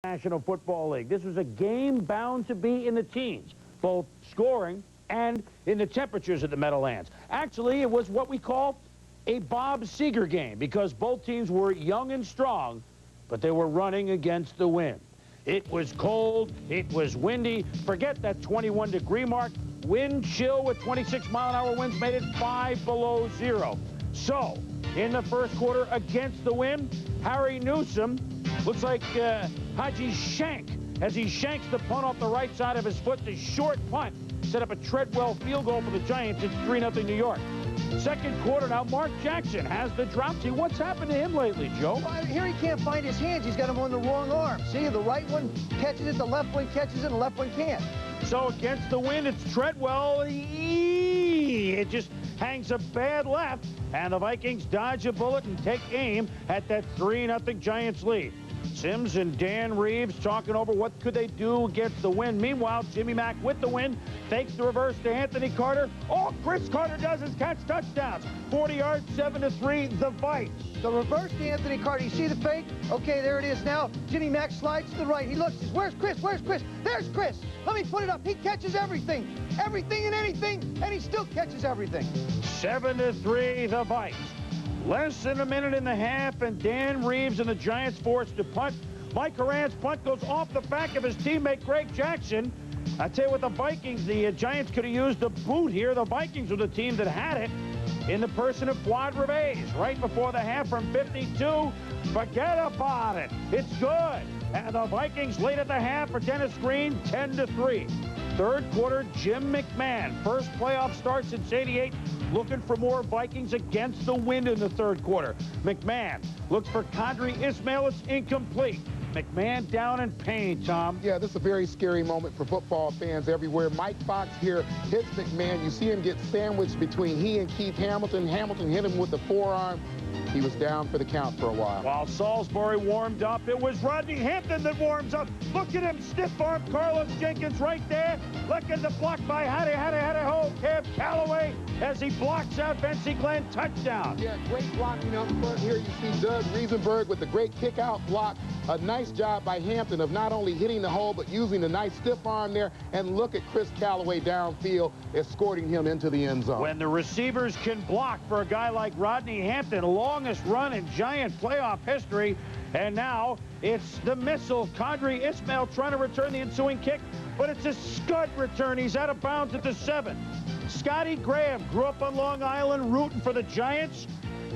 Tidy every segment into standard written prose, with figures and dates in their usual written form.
National Football League. This was a game bound to be in the teens, both scoring and in the temperatures at the Meadowlands. Actually, it was what we call a Bob Seger game because both teams were young and strong, but they were running against the wind. It was cold, it was windy. Forget that 21-degree mark. Wind chill with 26-mile-an-hour winds made it 5 below zero. So, in the first quarter against the wind, Harry Newsom looks like Haji Shank as he shanks the punt off the right side of his foot. The short punt set up a Treadwell field goal for the Giants. It's 3-0 New York. Second quarter now, Mark Jackson has the dropsy. What's happened to him lately, Joe? Well, here he can't find his hands. He's got them on the wrong arm. See, the right one catches it, the left one catches it, and the left one can't. So against the wind, it's Treadwell. It just hangs a bad left, and the Vikings dodge a bullet and take aim at that 3-0 Giants lead. Sims and Dan Reeves talking over what could they do against the wind. Meanwhile, Jimmy Mack with the wind fakes the reverse to Anthony Carter. All Chris Carter does is catch touchdowns. 40 yards, 7-3, the Vikes. The reverse to Anthony Carter. You see the fake? Okay, there it is now. Jimmy Mack slides to the right. He looks. Where's Chris? Where's Chris? There's Chris. Let me put it up. He catches everything. Everything and anything, and he still catches everything. 7-3, the Vikes. Less than a minute and a half, and Dan Reeves and the Giants forced to punt. Mike Horan's punt goes off the back of his teammate Greg Jackson. I tell you what, the Vikings, the Giants could have used a boot here. The Vikings were the team that had it in the person of Fuad Reves right before the half from 52. Forget about it. It's good. And the Vikings late at the half for Dennis Green, 10-3. Third quarter, Jim McMahon, first playoff start since '88, looking for more Vikings against the wind in the third quarter. McMahon looks for Qadry Ismail. It's incomplete. McMahon down in pain, Tom. Yeah, this is a very scary moment for football fans everywhere. Mike Fox here hits McMahon. You see him get sandwiched between he and Keith Hamilton. Hamilton hit him with the forearm. He was down for the count for a while. While Salisbury warmed up, it was Rodney Hampton that warms up. Look at him, stiff arm Carlos Jenkins right there. Look at the block by Kev Callaway as he blocks out Bensie Glenn. Touchdown. Yeah, great blocking up front here. You see Doug Riesenberg with the great kick-out block. A nice job by Hampton of not only hitting the hole, but using the nice stiff arm there. And look at Chris Callaway downfield, escorting him into the end zone. When the receivers can block for a guy like Rodney Hampton, longest run in Giant playoff history. And now it's the missile. Qadry Ismail trying to return the ensuing kick, but it's a scud return. He's out of bounds at the 7. Scotty Graham grew up on Long Island rooting for the Giants.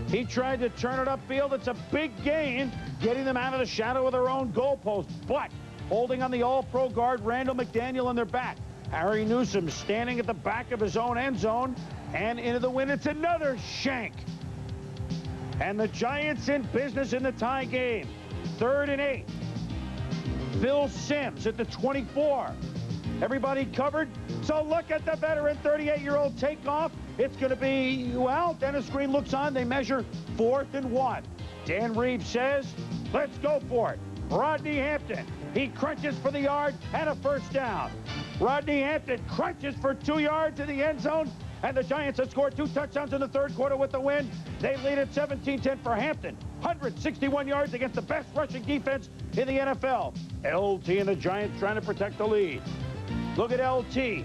He tried to turn it upfield. It's a big gain, getting them out of the shadow of their own goalpost, but holding on the all-pro guard Randall McDaniel on their back. Harry Newsom standing at the back of his own end zone, and into the wind. It's another shank. And the Giants in business in the tie game. 3rd and 8. Phil Sims at the 24. Everybody covered. So look at the veteran 38-year-old takeoff. It's going to be, well, Dennis Green looks on. They measure 4th and 1. Dan Reeves says, let's go for it. Rodney Hampton, he crunches for the yard and a first down. Rodney Hampton crunches for 2 yards in the end zone, and the Giants have scored 2 touchdowns in the third quarter with the win. They lead at 17-10 for Hampton. 161 yards against the best rushing defense in the NFL. LT and the Giants trying to protect the lead. Look at LT.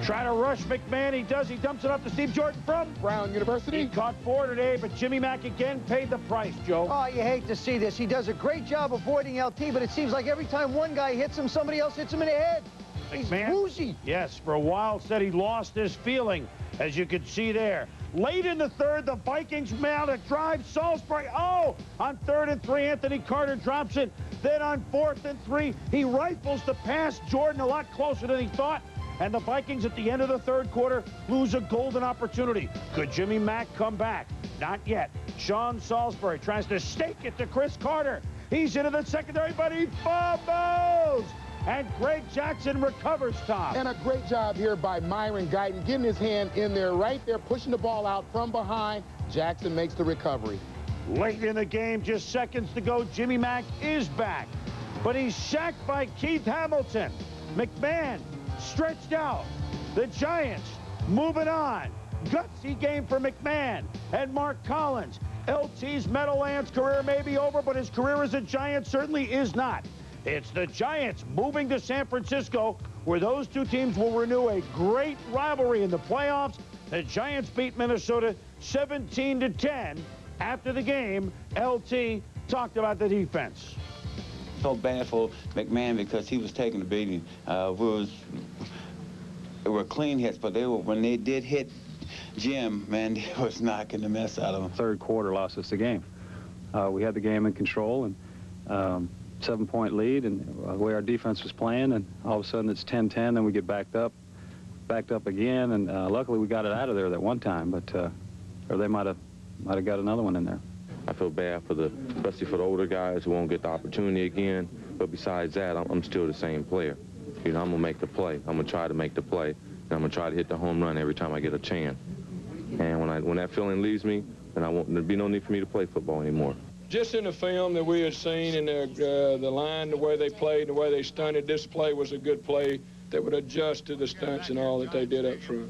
Try to rush McMahon. He does. He dumps it off to Steve Jordan from Brown University. He caught 4 today, but Jimmy Mack again paid the price, Joe. Oh, you hate to see this. He does a great job avoiding LT, but it seems like every time one guy hits him, somebody else hits him in the head. He's woozy. Yes, for a while said he lost his feeling, as you could see there. Late in the third, the Vikings mount a drive. Salisbury, on 3rd and 3, Anthony Carter drops it. Then on 4th and 3, he rifles the pass. Jordan a lot closer than he thought. And the Vikings at the end of the third quarter lose a golden opportunity. Could Jimmy Mack come back? Not yet. Sean Salisbury tries to stake it to Chris Carter. He's into the secondary, but he fumbles. And Greg Jackson recovers, Tom. And a great job here by Myron Guyton, getting his hand in there, right there, pushing the ball out from behind. Jackson makes the recovery. Late in the game, just seconds to go, Jimmy Mack is back. But he's sacked by Keith Hamilton. McMahon stretched out. The Giants moving on. Gutsy game for McMahon and Mark Collins. LT's Meadowlands career may be over, but his career as a Giant certainly is not. It's the Giants moving to San Francisco, where those two teams will renew a great rivalry in the playoffs. The Giants beat Minnesota 17-10. After the game, LT talked about the defense. Felt bad for McMahon because he was taking the beating. They were clean hits, but when they did hit Jim, man, they was knocking the mess out of him. Third quarter lost us the game. We had the game in control, and 7-point lead, and the way our defense was playing, and all of a sudden it's 10-10, then we get backed up again, and luckily we got it out of there that one time, but or they might have got another one in there. I feel bad especially for the older guys who won't get the opportunity again. But besides that, I'm still the same player. You know, I'm gonna make the play. I'm gonna try to make the play, and I'm gonna try to hit the home run every time I get a chance. And when that feeling leaves me, then there'll be no need for me to play football anymore. Just in the film that we had seen, and the line, the way they played, the way they stunted, this play was a good play that would adjust to the stunts and all that they did up front.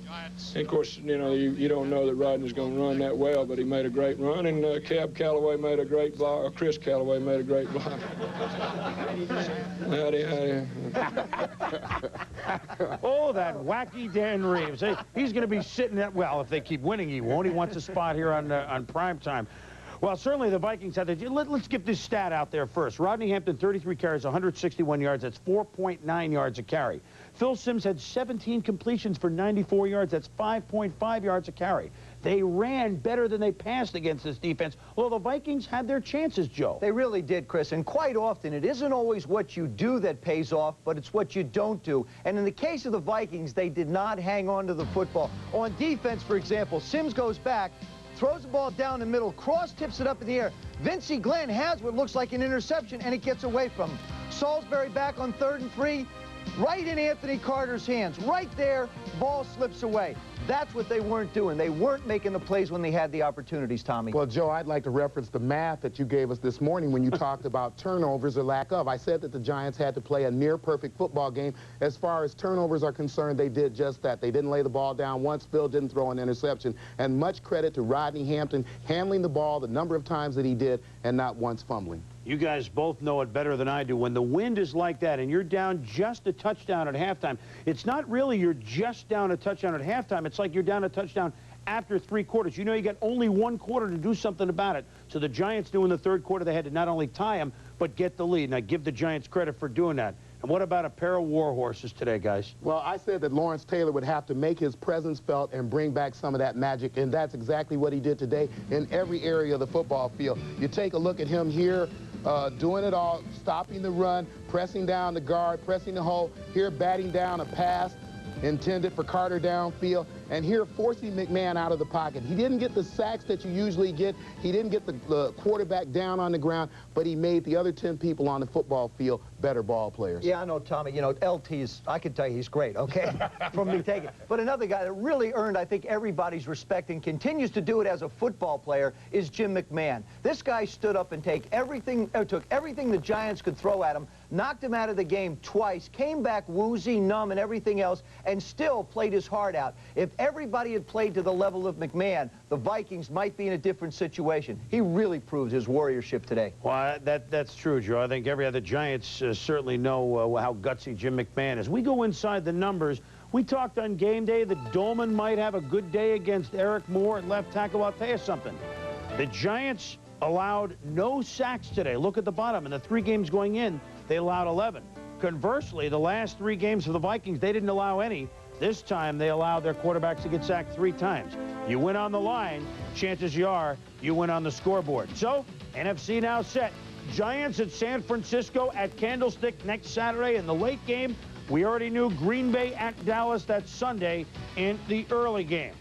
And of course, you know, you don't know that Rodney's going to run that well, but he made a great run, and Cab Calloway made a great block, or Chris Calloway made a great block. Howdy, howdy. Oh, that wacky Dan Reeves. Hey, he's going to be sitting at, well, if they keep winning, he won't. He wants a spot here on prime time. Well, certainly the Vikings had to. Let's get this stat out there first. Rodney Hampton, 33 carries, 161 yards. That's 4.9 yards a carry. Phil Simms had 17 completions for 94 yards. That's 5.5 yards a carry. They ran better than they passed against this defense. Well, the Vikings had their chances, Joe. They really did, Chris. And quite often, it isn't always what you do that pays off, but it's what you don't do. And in the case of the Vikings, they did not hang on to the football. On defense, for example, Simms goes back, throws the ball down the middle, cross tips it up in the air. Vincey Glenn has what looks like an interception, and it gets away from him. Salisbury back on 3rd and 3, right in Anthony Carter's hands. Right there, ball slips away. That's what they weren't doing. They weren't making the plays when they had the opportunities, Tommy. Well, Joe, I'd like to reference the math that you gave us this morning when you talked about turnovers or lack of. I said that the Giants had to play a near-perfect football game. As far as turnovers are concerned, they did just that. They didn't lay the ball down once. Phil didn't throw an interception. And much credit to Rodney Hampton handling the ball the number of times that he did and not once fumbling. You guys both know it better than I do. When the wind is like that and you're down just a touchdown at halftime, it's not really you're just down a touchdown at halftime. It's like you're down a touchdown after 3 quarters. You know you got only 1 quarter to do something about it. So the Giants knew in the 3rd quarter they had to not only tie them, but get the lead. And I give the Giants credit for doing that. And what about a pair of war horses today, guys? Well, I said that Lawrence Taylor would have to make his presence felt and bring back some of that magic, and that's exactly what he did today in every area of the football field. You take a look at him here, doing it all, stopping the run, pressing down the guard, pressing the hole, here batting down a pass intended for Carter downfield, and here forcing McMahon out of the pocket. He didn't get the sacks that you usually get. He didn't get the quarterback down on the ground, but he made the other 10 people on the football field better ball players. Yeah, I know, Tommy. You know, LT's, I can tell you he's great, okay, from me taking. But another guy that really earned, I think, everybody's respect and continues to do it as a football player is Jim McMahon. This guy stood up and took everything the Giants could throw at him, knocked him out of the game twice, came back woozy, numb, and everything else, and still played his heart out. If everybody had played to the level of McMahon, the Vikings might be in a different situation. He really proved his warriorship today. Well, that's true, Joe. I think every other Giants certainly know how gutsy Jim McMahon is. We go inside the numbers. We talked on game day that Dolman might have a good day against Eric Moore at left tackle. I'll tell you something. The Giants allowed no sacks today. Look at the bottom. In the 3 games going in, they allowed 11. Conversely, the last 3 games for the Vikings, they didn't allow any. This time, they allowed their quarterbacks to get sacked 3 times. You win on the line, chances are you win on the scoreboard. So, NFC now set. Giants at San Francisco at Candlestick next Saturday in the late game. We already knew Green Bay at Dallas that Sunday in the early game.